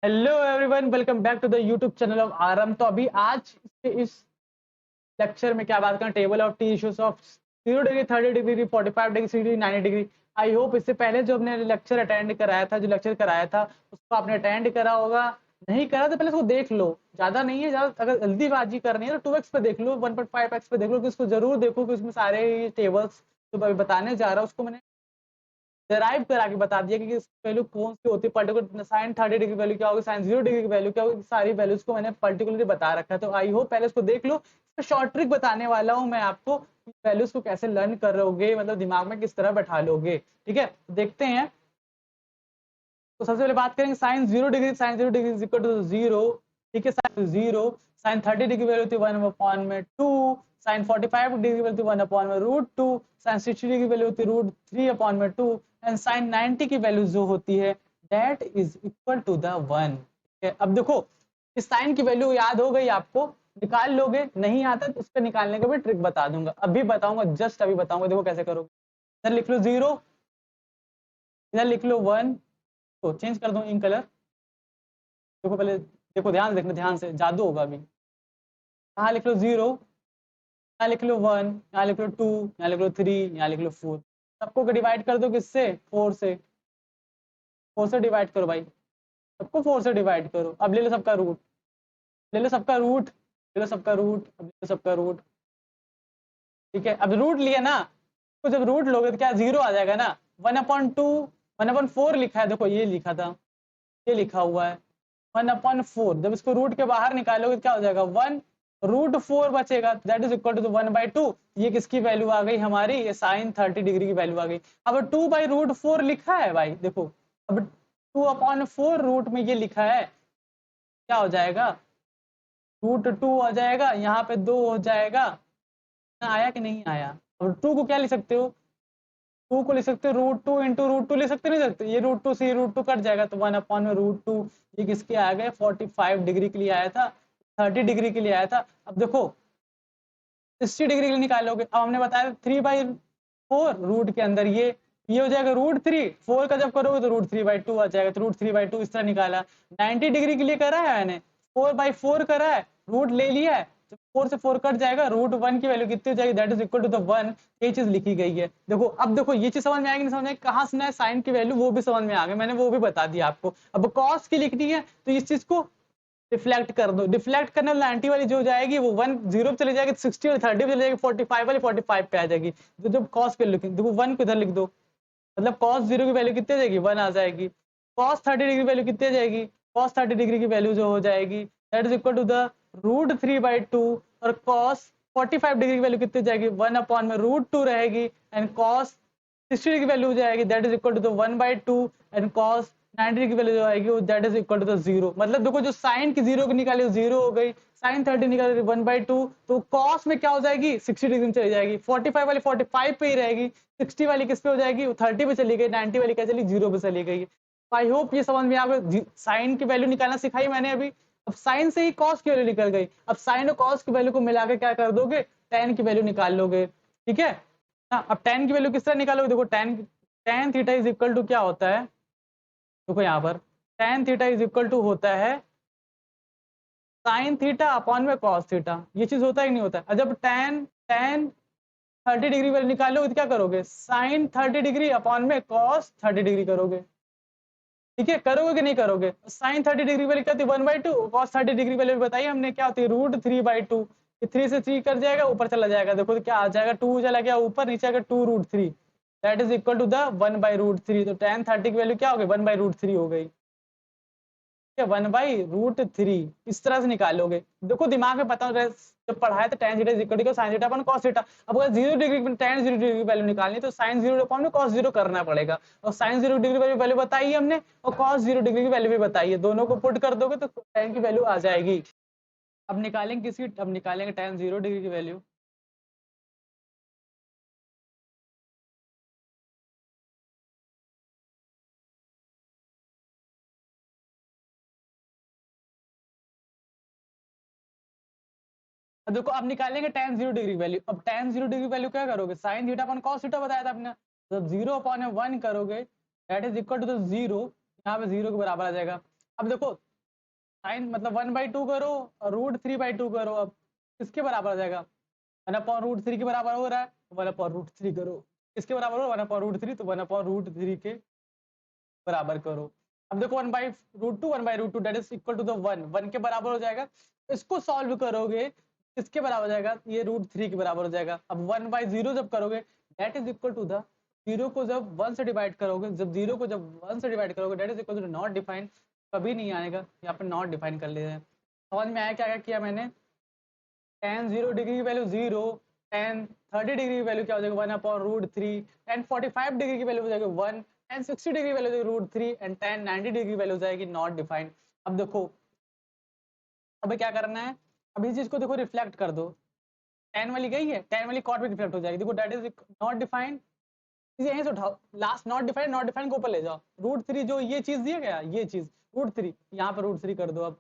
Hello everyone, welcome back to the YouTube channel of RM. तो अभी आज इस लेक्चर में क्या बात करें, table of T issues of 0 degree, 30 degree, 45 degree, 60 degree, 90 degree. I hope इससे पहले जो हमने लेक्चर अटेंड कराया था, जो लेक्चर कराया था उसको आपने अटेंड करा होगा। नहीं करा तो पहले उसको देख लो, ज्यादा नहीं है, ज्यादा अगर जल्दीबाजी करनी है तो 2x पे देख लो, 1.5x पे देख लो, कि उसको जरूर देखो कि उसमें सारे टेबल्स जो अभी बताने जा रहा हूँ उसको मैंने डेराइव करा के बता दिया कि वैल्यू कौन सी होती है, पर्टिकुलर साइन 30 डिग्री वैल्यू क्या होगी, साइन 0 डिग्री की वैल्यू क्या होगी, सारी वैल्यूज को मैंने पर्टिकुलरली बता रखा है। तो आई होप पहले उसको देख लो। इसमें शॉर्ट ट्रिक बताने वाला हूँ मैं आपको, वैल्यूज को कैसे लर्न करोगे, मतलब दिमाग में किस तरह बैठा लोगे। ठीक है, देखते हैं। तो सबसे पहले बात करेंगे sine 0 degree. Sine 0 degree is equal to 0। ठीक है, साइन 0। साइन 30 डिग्री वैल्यू होती है 1/2। Sine 45 degree value 1/√2। Sine 60 degree value होती है √3/2। एंड साइन 90 की वैल्यू जो होती है that is equal to the 1। अब देखो, इस साइन की वैल्यू याद हो गई आपको, निकाल लोगे। नहीं आता तो उसको निकालने का भी ट्रिक बता दूंगा, अभी बताऊंगा, जस्ट अभी बताऊंगा। देखो कैसे करोगे। इधर लिख लो 0, इधर लिख लो 1। तो चेंज कर दो इन कलर। देखो पहले, देखो ध्यान से देखना, ध्यान से, जादू होगा अभी। यहाँ लिख लो 0, यहाँ लिख लो 1, यहाँ लिख लो 2, यहाँ लिख लो 3, यहाँ लिख लो 4। सबको डिवाइड कर दो किससे, 4 से। 4 से डिवाइड करो भाई, सबको 4 से डिवाइड करो। अब ले लो सबका रूट, ले लो सबका रूट, ले लो सबका रूट, अब ले लो सबका रूट। ठीक है, अब रूट लिया ना, तो जब रूट लोगे तो क्या 0 आ जाएगा ना। 1/2, 1/4 लिखा है, देखो ये लिखा था, ये लिखा हुआ है 1/4। जब इसको रूट के बाहर निकालोगे तो क्या हो जाएगा, 1√4 बचेगा, दैट इज इक्वल टू 1/2। ये किसकी वैल्यू आ गई हमारी, ये साइन 30 डिग्री की वैल्यू आ गई। अब 2/√4 लिखा है भाई, देखो अब 2/4 रूट में ये लिखा है, क्या हो जाएगा, √2 आ जाएगा, यहाँ पे 2 हो जाएगा ना। आया कि नहीं आया। अब 2 को क्या लिख सकते हो, 2 को लिख सकते हो √2 इंटू √2 लिख सकते, नहीं सकते, ये √2 से √2 कट जाएगा तो 1/√2। ये किसके आ गए, 45 डिग्री के लिए आया था, 30 डिग्री के लिए आया था। अब देखो 60 डिग्री के लिए निकालोगे। अब हमने बताया 3/4 रूट के अंदर ये हो जाएगा √3। 4 का जब करोगे तो √3/2 आ जाएगा, तो √3/2 इस तरह निकाला। 90 डिग्री के लिए करा है मैंने, 4/4 करा है, रूट ले लिया है, जब 4 से 4 कट जाएगा, √1 की वैल्यू कितनी हो जाएगी, that is equal to the 1। ये चीज लिखी गई है। देखो अब देखो ये चीज समझ में आएगी, नहीं समझ में आएगी, कहाँ सुना है साइन की वैल्यू वो भी समझ में आ गई, मैंने वो भी बता दिया आपको। अब कॉस की लिखनी है तो इस चीज को डिफ्लेक्ट कर दो। डिफ्लेक्ट करने वाली 90 वाली जो जाएगी वो 1 0 पे चली जाएगी, 60 वाली 30 पे चली जाएगी, 45 वाली 45 पे आ जाएगी। तो जब कॉस के लिखेंगे, देखो 1 को इधर लिख दो, मतलब कॉस 0 की वैल्यू कितनी आ जाएगी, 1 आ जाएगी। कॉस 30 डिग्री की वैल्यू कितनी आ जाएगी, कॉस 30 डिग्री की वैल्यू जो हो जाएगी that is equal to the √3/2। और कॉस 45 डिग्री की वैल्यू कितनी जाएगी, 1/√2 रहेगी। एंड कॉस 60 की वैल्यू हो जाएगी that is equal to the 1/2। And cos 90 की वैल्यू जो आएगी that is equal to the 0। मतलब देखो जो साइन की 0 की निकाली 0 हो गई, साइन 30 निकाली 1/2, तो कॉस में क्या हो जाएगी, 60 डिग्री में चली जाएगी। 45 वाली 45 पे ही रहेगी, 60 वाली किस पे हो जाएगी, 30 पे चली गई, 90 वाली क्या चली, 0 पे चली गई। आई होप ये समझ में आ गई। साइन की वैल्यू निकालना सिखाई मैंने अभी। अब साइन से ही कॉस की वैल्यू निकल गई, अब साइन और कॉस की वैल्यू को मिलाकर क्या कर दोगे, टेन की वैल्यू निकाल लोगे। ठीक है ना। अब टेन की वैल्यू किस तरह निकालोगे, देखो tan tan theta is equal to क्या होता है, देखो यहाँ पर tan theta is equal to होता है साइन थीटा अपॉन में कॉस थीटा। ये चीज होता ही नहीं होता। और जब टेन टेन 30 डिग्री वैल्यू निकालोगे तो क्या करोगे, साइन 30 डिग्री अपॉन में कॉस 30 डिग्री करोगे। ठीक है, करोगे कि नहीं करोगे। साइन 30 डिग्री वैल्यू क्या होती है, 1/2। कॉस 30 डिग्री वैल्यू बताइए हमने क्या होती है, √3/2। 3 से 3 कर जाएगा, ऊपर चला जाएगा, देखो तो क्या आ जाएगा, 2 चला गया ऊपर, नीचे आएगा 2√3, that is equal to the 1/√3। तो tan 30 की वैल्यू क्या हो गई, 1/√3 हो गई। 1/√3 इस तरह से निकालोगे। देखो दिमाग में पता होगा, जब पढ़ाया तो tan theta is equal to sin theta upon cos theta. अब अगर 0 डिग्री में tan 0 डिग्री की वैल्यू निकालनी तो sin 0 अपॉन में cos 0 करना पड़ेगा। और sin 0 डिग्री की वैल्यू बताई हमने, और cos 0 डिग्री की वैल्यू भी बताई है, दोनों को पुट कर दोगे तो tan की वैल्यू आ जाएगी। अब निकालेंगे किसकी, अब निकालेंगे tan 0 डिग्री की वैल्यू। देखो अब निकालेंगे tan 0 डिग्री वैल्यू। अब tan 0 डिग्री वैल्यू क्या करोगे, sin theta upon cos theta बताया था आपने, जब 0 अपॉन 1 करोगे that is equal to the 0, यहाँ पे 0 के बराबर आ जाएगा। अब देखो साइन मतलब 1/2 करो और √3/2 करो। अब किसके बराबर आ जाएगा? 1/√3 के बराबर हो रहा है, 1/√3 करो। किसके बराबर हो? 1/√3, तो 1/√3 के बराबर करो। अब देखो 1/√2 1/√2 that is equal to the 1 के बराबर हो जाएगा। इसको सॉल्व करोगे किसके बराबर हो जाएगा? ये √3 के बराबर हो जाएगा। अब 1/0 जब करोगे that is equal to the 0 को जब 1 से डिवाइड करोगे, जब 0 को जब 1 से डिवाइड करोगे that is equal to not define. कभी नहीं आएगा, यहाँ पे नॉट डिफाइन कर लेते हैं। समझ में आया क्या क्या किया मैंने? tan 0 डिग्री की वैल्यू 0, tan 30 डिग्री की वैल्यू क्या हो जाएगा? 1/√3, tan 45 डिग्री की वैल्यू हो जाएगी 1, tan 60 डिग्री की वैल्यू हो जाएगी √3 एंड tan 90 डिग्री की वैल्यू हो जाएगी नॉट डिफाइंड। अब देखो अब क्या करना है, अब इस चीज को देखो रिफ्लेक्ट कर दो। tan वाली गई है, tan वाली कॉट में रिफ्लेक्ट हो जाएगी। देखो दैट इज नॉट डिफाइंड, यहीं से उठाओ लास्ट नॉट डिफाइंड को ऊपर ले जाओ। √3 जो ये चीज दिया गया, ये चीज √3 यहाँ पे √3 कर दो। अब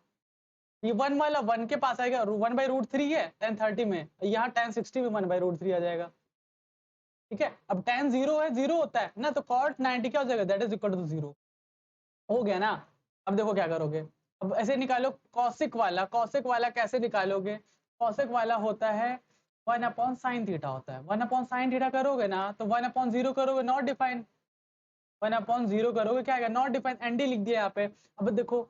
ये 1 वाला 1 के पास आएगा, 1/√3 है tan 30 में, यहाँ tan 60 में 1/√3 आ जाएगा। ठीक है, अब tan 0 है, 0 होता है ना, तो cot 90 क्या हो जाएगा? दैट इज इक्वल टू 0 हो गया ना। अब देखो क्या करोगे, अब ऐसे निकालो कौशिक वाला कैसे निकालोगे? कौशिक वाला होता है 1/sin थीटा होता है। 1/sin थीटा करोगे ना तो 1/0 करोगे नॉट डिफाइन, 1/0 करोगे क्या आएगा? नॉट डिफाइन, एनडी लिख दिया यहाँ पे। अब देखो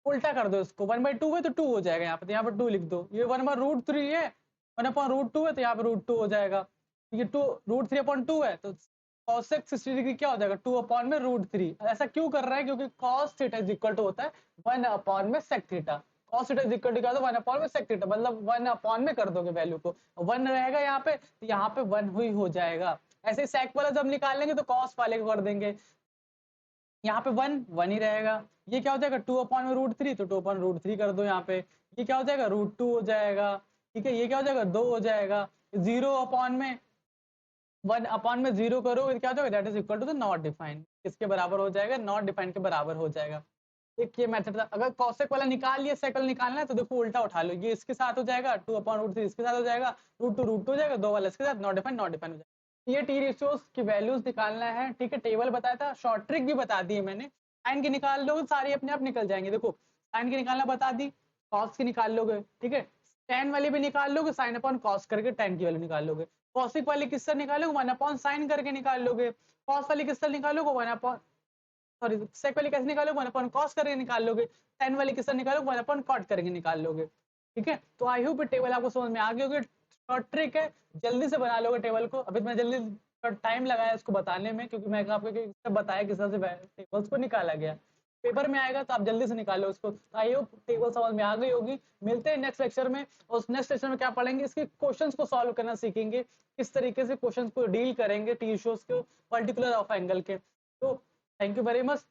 उल्टा कर दो इसको, 1/2 है तो 2 हो जाएगा यहाँ पे, तो यहाँ पर 2 लिख दो। ये 1/√3 है, 1/√2 है तो यहाँ पर √2 हो जाएगा। ये 2 √3/2 है तो cos 60 डिग्री क्या हो जाएगा? 2/√3। ऐसा क्यों कर रहा है? क्योंकि cos theta is equal to होता है 1/sec theta. cos theta is equal to क्या होता है? 1/sec थीटा, मतलब 1 में कर दोगे वैल्यू को, 1 रहेगा यहाँ पे, तो यहाँ पे 1 ही हो जाएगा। ऐसे sec वाला जब निकालेंगे तो cos वाले को कर देंगे, यहाँ पे 1 ही रहेगा। ये क्या हो जाएगा? 2/√3, तो 2/√3 कर दो यहाँ पे। ये क्या हो जाएगा? √2 हो जाएगा। ठीक है, ये क्या हो जाएगा? 2 हो जाएगा। 1/0 करो क्या हो जाएगा? That is equal to the not define. किसके बराबर हो जाएगा? नॉट डिफाइन के बराबर हो जाएगा। एक ये मेथड था। अगर कौशिक वाला निकाल लिया, सेक वाला निकालना है तो देखो उल्टा उठा लो, ये इसके साथ हो जाएगा, 2/√3 इसके साथ हो जाएगा, √2 हो जाएगा, 2 वाला इसके साथ, नॉट डिफाइन हो जाएगा। ये टी रेशियोज की वैल्यूज निकालना है। ठीक है, टेबल बताया था, शॉर्ट ट्रिक भी बता दी है मैंने। साइन की निकाल लोगे सारी अपने आप निकल जाएंगे। देखो साइन की निकालना बता दी, कॉस की निकाल लोगे। ठीक है, tan वाली भी निकाल लोगे, साइन अपॉन कॉस करके tan की वैल्यू निकाल लोगे। कॉसिक वाली किससे निकालोगे? 1/sin करके निकाल लोगे। कॉस वाली किससे निकालोगे? 1 सॉरी सेक वाली कैसे निकालोगे? 1/cos करके निकाल लोगे। tan वाली किससे निकालोगे? 1/cot करके निकाल लोगे। ठीक है, तो आई होप टेबल आपको समझ में आ गई होगी। शॉर्ट ट्रिक है, जल्दी से बना लोगे टेबल को। अभी मैं जल्दी टाइम लगाया इसको बताने में, क्योंकि मैं आपको बताया किस तरह से टेबल्स को निकाला गया। पेपर में आएगा तो आप जल्दी से निकालो उसको। आई होप टेबल समझ में आ गई होगी। मिलते हैं नेक्स्ट लेक्चर में। उस नेक्स्ट लेक्चर में क्या पढ़ेंगे? इसके क्वेश्चंस को सॉल्व करना सीखेंगे, किस तरीके से क्वेश्चंस को डील करेंगे टी इश्यूज को पर्टिकुलर ऑफ एंगल के। तो थैंक यू वेरी मच।